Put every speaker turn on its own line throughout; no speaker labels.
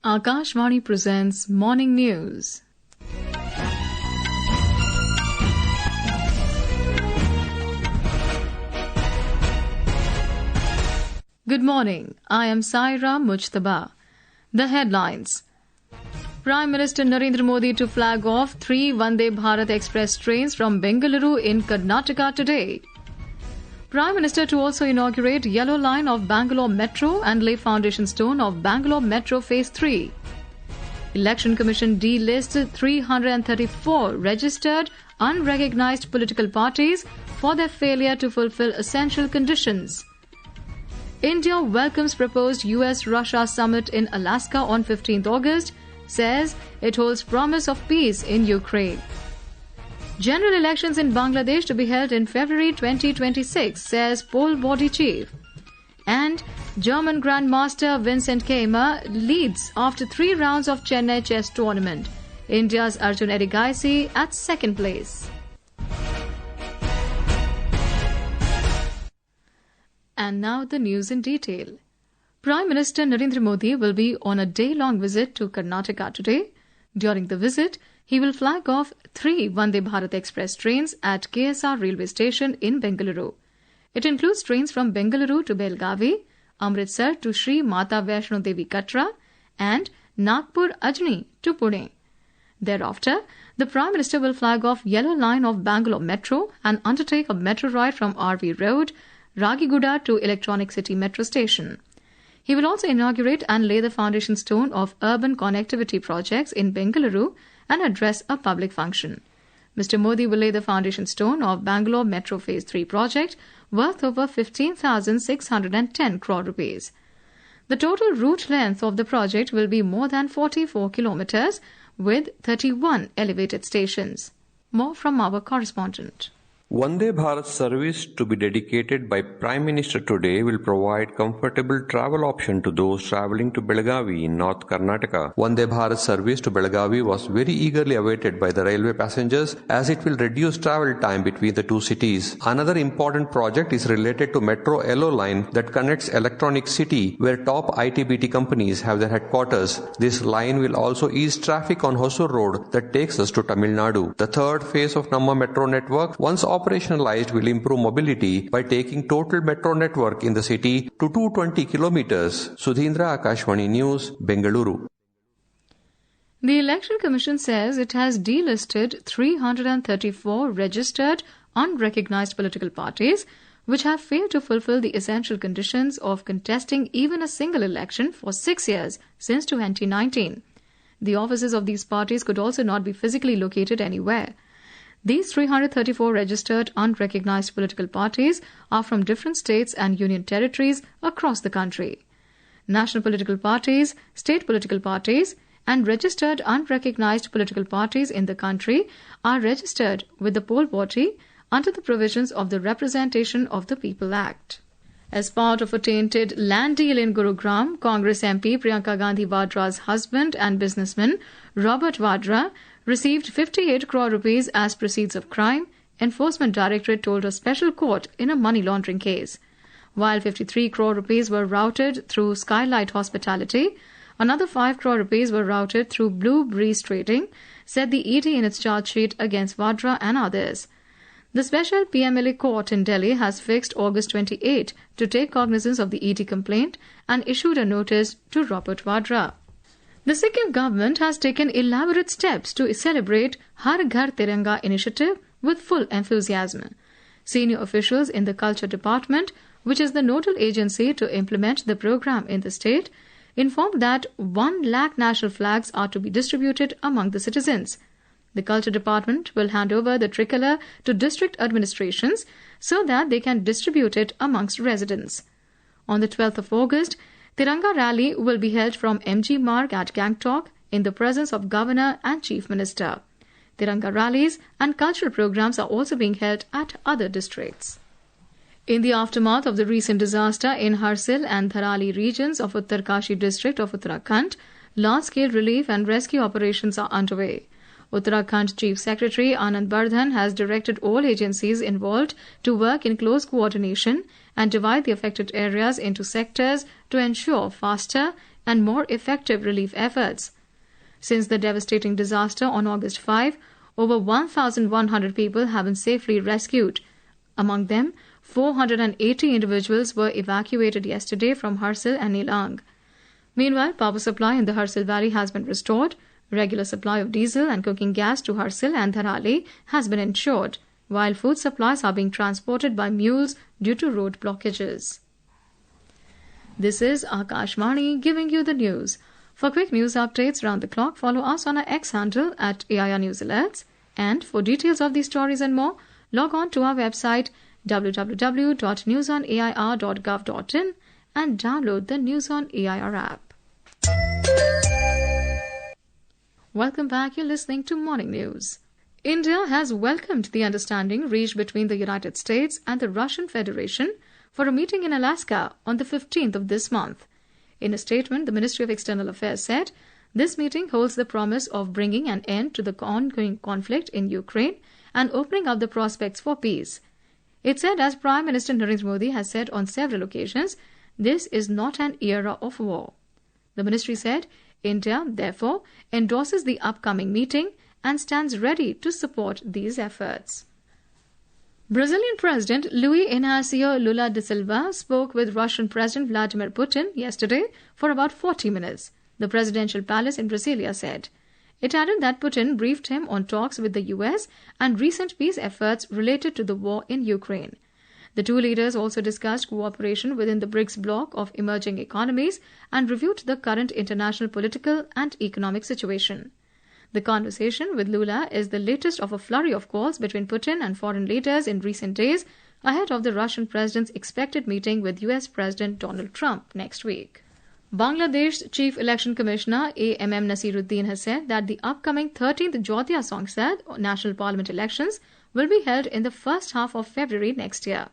Akashvani presents Morning News. Good morning. I am Saira Mujtaba. The headlines. Prime Minister Narendra Modi to flag off 3 Vande Bharat Express trains from Bengaluru in Karnataka today. Prime Minister to also inaugurate Yellow Line of Bangalore Metro and lay foundation stone of Bangalore Metro Phase 3. Election Commission delisted 334 registered, unrecognized political parties for their failure to fulfill essential conditions. India welcomes proposed US-Russia summit in Alaska on 15th August, says it holds promise of peace in Ukraine. General elections in Bangladesh to be held in February 2026, says poll body chief. And German Grandmaster Vincent Keimer leads after 3 rounds of Chennai chess tournament. India's Arjun Erigaisi at 2nd place. And now the news in detail. Prime Minister Narendra Modi will be on a day-long visit to Karnataka today. During the visit, he will flag off 3 Vande Bharat Express trains at KSR railway station in Bengaluru. It includes trains from Bengaluru to Belgavi, Amritsar to Sri Mata Vaishno Devi Katra, and Nagpur Ajni to Pune. Thereafter, the Prime Minister will flag off Yellow Line of Bangalore Metro and undertake a metro ride from RV Road, Ragiguda to Electronic City Metro Station. He will also inaugurate and lay the foundation stone of urban connectivity projects in Bengaluru and address a public function. Mr. Modi will lay the foundation stone of Bangalore Metro Phase 3 project worth over 15,610 crore rupees. The total route length of the project will be more than 44 kilometers with 31 elevated stations. More from our correspondent.
Vande Bharat service to be dedicated by Prime Minister today will provide comfortable travel option to those travelling to Belgavi in North Karnataka. Vande Bharat service to Belgavi was very eagerly awaited by the railway passengers as it will reduce travel time between the two cities. Another important project is related to Metro Yellow Line that connects Electronic City where top IT/BT companies have their headquarters. This line will also ease traffic on Hosur Road that takes us to Tamil Nadu. The third phase of Namma Metro network, once operationalized, will improve mobility by taking total metro network in the city to 220 kilometers. Sudhindra, Akashvani News, Bengaluru.
The Election Commission says it has delisted 334 registered, unrecognized political parties which have failed to fulfill the essential conditions of contesting even a single election for 6 years since 2019. The offices of these parties could also not be physically located anywhere. These 334 registered unrecognized political parties are from different states and union territories across the country. National political parties, state political parties, and registered unrecognized political parties in the country are registered with the poll body under the provisions of the Representation of the People Act. As part of a tainted land deal in Gurugram, Congress MP Priyanka Gandhi Vadra's husband and businessman Robert Vadra received 58 crore rupees as proceeds of crime, Enforcement Directorate told a special court in a money laundering case. While 53 crore rupees were routed through Skylight Hospitality, another 5 crore rupees were routed through Blue Breeze Trading, said the ED in its charge sheet against Vadra and others. The special PMLA court in Delhi has fixed August 28 to take cognizance of the ED complaint and issued a notice to Robert Vadra. The Sikkim government has taken elaborate steps to celebrate Har Ghar Tiranga initiative with full enthusiasm. Senior officials in the Culture Department, which is the nodal agency to implement the program in the state, informed that 1 lakh national flags are to be distributed among the citizens. The Culture Department will hand over the tricolour to district administrations so that they can distribute it amongst residents. On the 12th of August, Tiranga rally will be held from MG Marg at Gangtok in the presence of Governor and Chief Minister. Tiranga rallies and cultural programs are also being held at other districts. In the aftermath of the recent disaster in Harsil and Dharali regions of Uttarkashi district of Uttarakhand, large-scale relief and rescue operations are underway. Uttarakhand Chief Secretary Anand Bardhan has directed all agencies involved to work in close coordination and divide the affected areas into sectors to ensure faster and more effective relief efforts. Since the devastating disaster on August 5, over 1,100 people have been safely rescued. Among them, 480 individuals were evacuated yesterday from Harsil and Nilang. Meanwhile, power supply in the Harsil Valley has been restored. Regular supply of diesel and cooking gas to Harsil and Dharali has been ensured, while food supplies are being transported by mules due to road blockages. This is Akashvani giving you the news. For quick news updates round the clock, follow us on our X handle at AIR News Alerts. And for details of these stories and more, log on to our website www.newsonair.gov.in and download the News on AIR app. Welcome back. You're listening to Morning News. India has welcomed the understanding reached between the United States and the Russian Federation for a meeting in Alaska on the 15th of this month. In a statement, the Ministry of External Affairs said, this meeting holds the promise of bringing an end to the ongoing conflict in Ukraine and opening up the prospects for peace. It said, as Prime Minister Narendra Modi has said on several occasions, this is not an era of war. The ministry said, India, therefore, endorses the upcoming meeting and stands ready to support these efforts. Brazilian President Luiz Inácio Lula da Silva spoke with Russian President Vladimir Putin yesterday for about 40 minutes, the presidential palace in Brasilia said. It added that Putin briefed him on talks with the US and recent peace efforts related to the war in Ukraine. The two leaders also discussed cooperation within the BRICS bloc of emerging economies and reviewed the current international political and economic situation. The conversation with Lula is the latest of a flurry of calls between Putin and foreign leaders in recent days ahead of the Russian president's expected meeting with US President Donald Trump next week. Bangladesh's Chief Election Commissioner A.M.M. Nasiruddin has said that the upcoming 13th Jyotia Sangsad National Parliament elections will be held in the first half of February next year.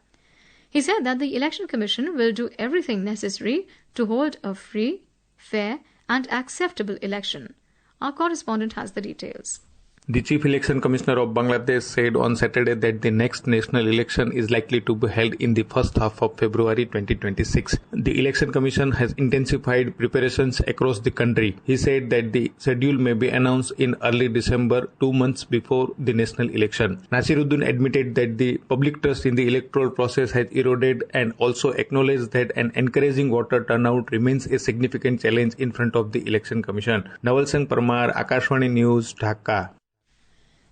He said that the Election Commission will do everything necessary to hold a free, fair and acceptable election. Our correspondent has the details.
The Chief Election Commissioner of Bangladesh said on Saturday that the next national election is likely to be held in the first half of February 2026. The Election Commission has intensified preparations across the country. He said that the schedule may be announced in early December, 2 months before the national election. Nasiruddin admitted that the public trust in the electoral process has eroded and also acknowledged that an encouraging voter turnout remains a significant challenge in front of the Election Commission. Naval Singh Parmar, Akashvani News, Dhaka.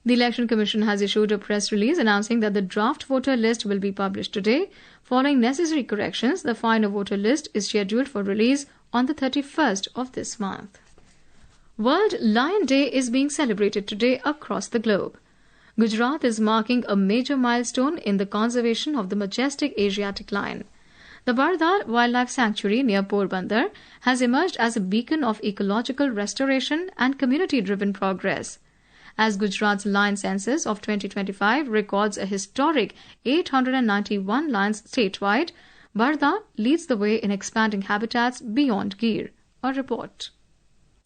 The Election Commission has issued a press release announcing that the draft voter list will be published today. Following necessary corrections, the final voter list is scheduled for release on the 31st of this month. World Lion Day is being celebrated today across the globe. Gujarat is marking a major milestone in the conservation of the majestic Asiatic lion. The Bardar Wildlife Sanctuary near Porbandar has emerged as a beacon of ecological restoration and community-driven progress. As Gujarat's lion census of 2025 records a historic 891 lions statewide, Bardar leads the way in expanding habitats beyond Gir. A report.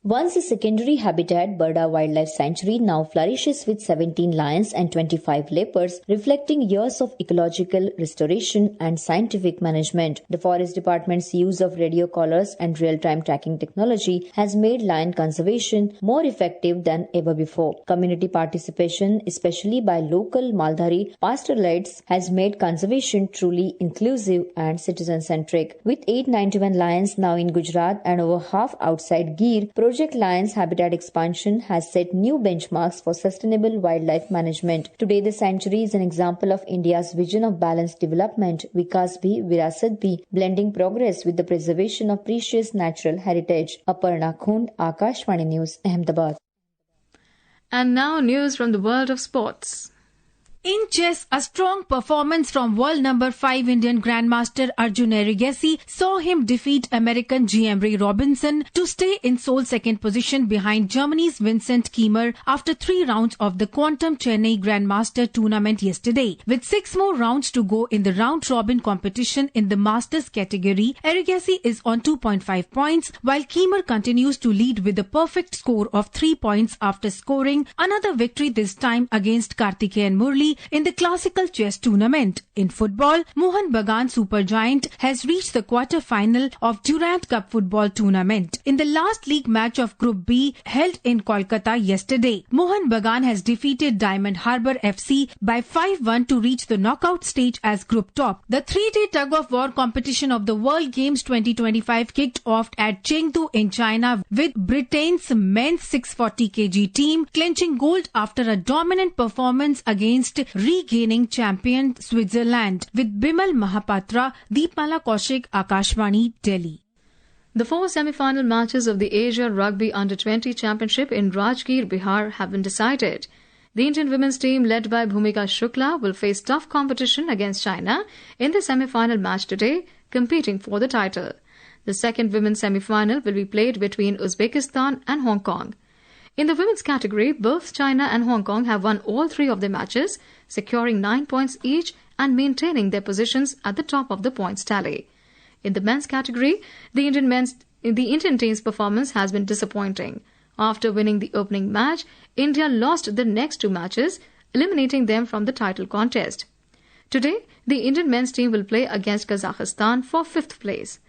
Once a secondary habitat, Barda Wildlife Sanctuary now flourishes with 17 lions and 25 leopards, reflecting years of ecological restoration and scientific management. The Forest Department's use of radio collars and real-time tracking technology has made lion conservation more effective than ever before. Community participation, especially by local Maldhari pastoralites, has made conservation truly inclusive and citizen-centric. With 891 lions now in Gujarat and over half outside Gir, Project Lions Habitat Expansion has set new benchmarks for sustainable wildlife management. Today, the sanctuary is an example of India's vision of balanced development, Vikas Bhi, Virasat Bhi, blending progress with the preservation of precious natural heritage. Aparna Khund, Akashvani News, Ahmedabad.
And now news from the world of sports.
In chess, a strong performance from world number 5 Indian Grandmaster Arjun Erigesi saw him defeat American G. Robinson to stay in sole second position behind Germany's Vincent Kiemer after 3 rounds of the Quantum Chennai Grandmaster tournament yesterday. With 6 more rounds to go in the round-robin competition in the Masters category, Erigesi is on 2.5 points, while Kiemer continues to lead with a perfect score of 3 points after scoring another victory this time against Kartikeyan Murli victory in the classical chess tournament. In football, Mohan Bagan supergiant has reached the quarter-final of Durand Cup football tournament. In the last league match of Group B held in Kolkata yesterday, Mohan Bagan has defeated Diamond Harbour FC by 5-1 to reach the knockout stage as group top. The 3-day tug-of-war competition of the World Games 2025 kicked off at Chengdu in China with Britain's men's 640 kg team clinching gold after a dominant performance against regaining champion Switzerland. With Bimal Mahapatra, Deepmala Kaushik, Akashvani, Delhi.
The 4 semi-final matches of the Asia Rugby Under-20 Championship in Rajgir, Bihar have been decided. The Indian women's team led by Bhumika Shukla will face tough competition against China in the semi-final match today, competing for the title. The second women's semi-final will be played between Uzbekistan and Hong Kong. In the women's category, both China and Hong Kong have won all 3 of their matches, securing 9 points each and maintaining their positions at the top of the points tally. In the men's category, the Indian team's performance has been disappointing. After winning the opening match, India lost the next 2 matches, eliminating them from the title contest. Today, the Indian men's team will play against Kazakhstan for 5th place.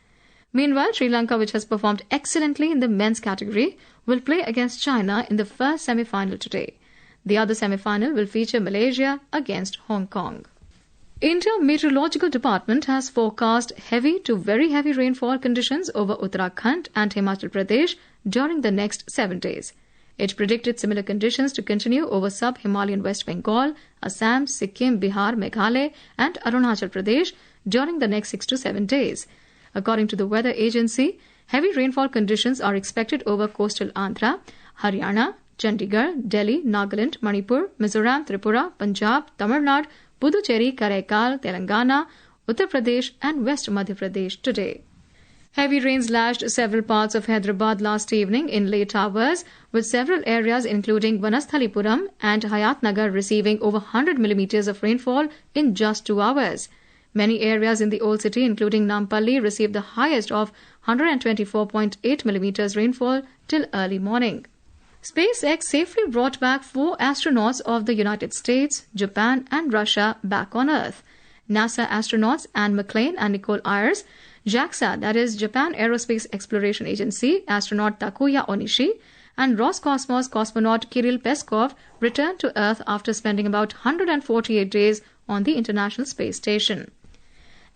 Meanwhile, Sri Lanka, which has performed excellently in the men's category, will play against China in the first semi-final today. The other semi-final will feature Malaysia against Hong Kong. India Meteorological Department has forecast heavy to very heavy rainfall conditions over Uttarakhand and Himachal Pradesh during the next 7 days. It predicted similar conditions to continue over sub-Himalayan West Bengal, Assam, Sikkim, Bihar, Meghalaya and Arunachal Pradesh during the next 6 to 7 days. According to the weather agency, heavy rainfall conditions are expected over coastal Andhra, Haryana, Chandigarh, Delhi, Nagaland, Manipur, Mizoram, Tripura, Punjab, Tamil Nadu, Puducherry, Karaikal, Telangana, Uttar Pradesh and West Madhya Pradesh today. Heavy rains lashed several parts of Hyderabad last evening in late hours, with several areas including Vanasthalipuram and Hayatnagar receiving over 100 millimeters of rainfall in just 2 hours. Many areas in the old city, including Nampalli, received the highest of 124.8 millimeters rainfall till early morning. SpaceX safely brought back 4 astronauts of the United States, Japan and Russia back on Earth. NASA astronauts Anne McClain and Nicole Ayers, JAXA, that is Japan Aerospace Exploration Agency, astronaut Takuya Onishi, and Roscosmos cosmonaut Kirill Peskov returned to Earth after spending about 148 days on the International Space Station.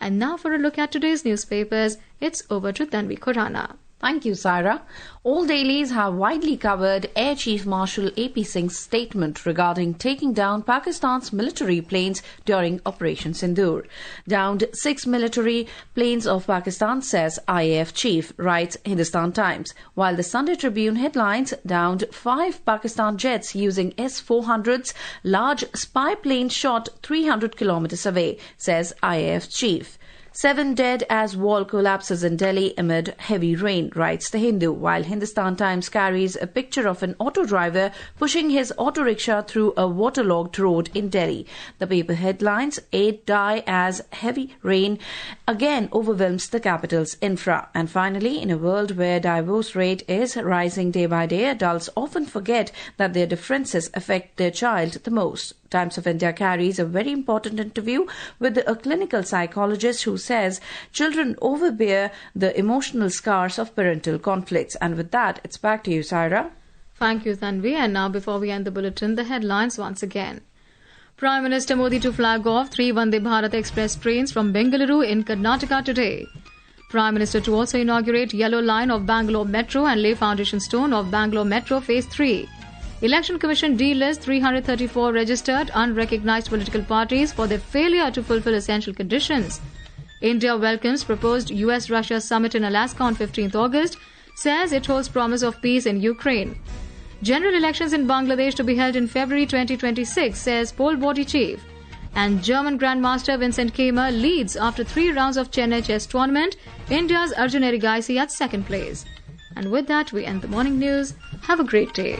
And now for a look at today's newspapers, it's over to Tanvi Khurana.
Thank you, Saira. All dailies have widely covered Air Chief Marshal AP Singh's statement regarding taking down Pakistan's military planes during Operation Sindoor. Downed 6 military planes of Pakistan, says IAF chief, writes Hindustan Times, while the Sunday Tribune headlines downed 5 Pakistan jets using S-400s, large spy plane shot 300 kilometers away, says IAF chief. 7 dead as wall collapses in Delhi amid heavy rain, writes The Hindu, while Hindustan Times carries a picture of an auto driver pushing his auto rickshaw through a waterlogged road in Delhi. The paper headlines, 8 die as heavy rain again overwhelms the capital's infra. And finally, in a world where divorce rate is rising day by day, adults often forget that their differences affect their child the most. Times of India carries a very important interview with a clinical psychologist who says children overbear the emotional scars of parental conflicts. And with that, it's back to you, Saira.
Thank you, Tanvi. And now, before we end the bulletin, the headlines once again. Prime Minister Modi to flag off 3 Vande Bharat Express trains from Bengaluru in Karnataka today. Prime Minister to also inaugurate Yellow Line of Bangalore Metro and lay foundation stone of Bangalore Metro Phase 3. Election Commission delists 334 registered unrecognized political parties for their failure to fulfill essential conditions. India welcomes proposed US-Russia summit in Alaska on 15th August, says it holds promise of peace in Ukraine. General elections in Bangladesh to be held in February 2026, says poll body chief. And German Grandmaster Vincent Keimer leads after 3 rounds of Chennai chess tournament, India's Arjun Erigaisi at 2nd place. And with that, we end the morning news. Have a great day.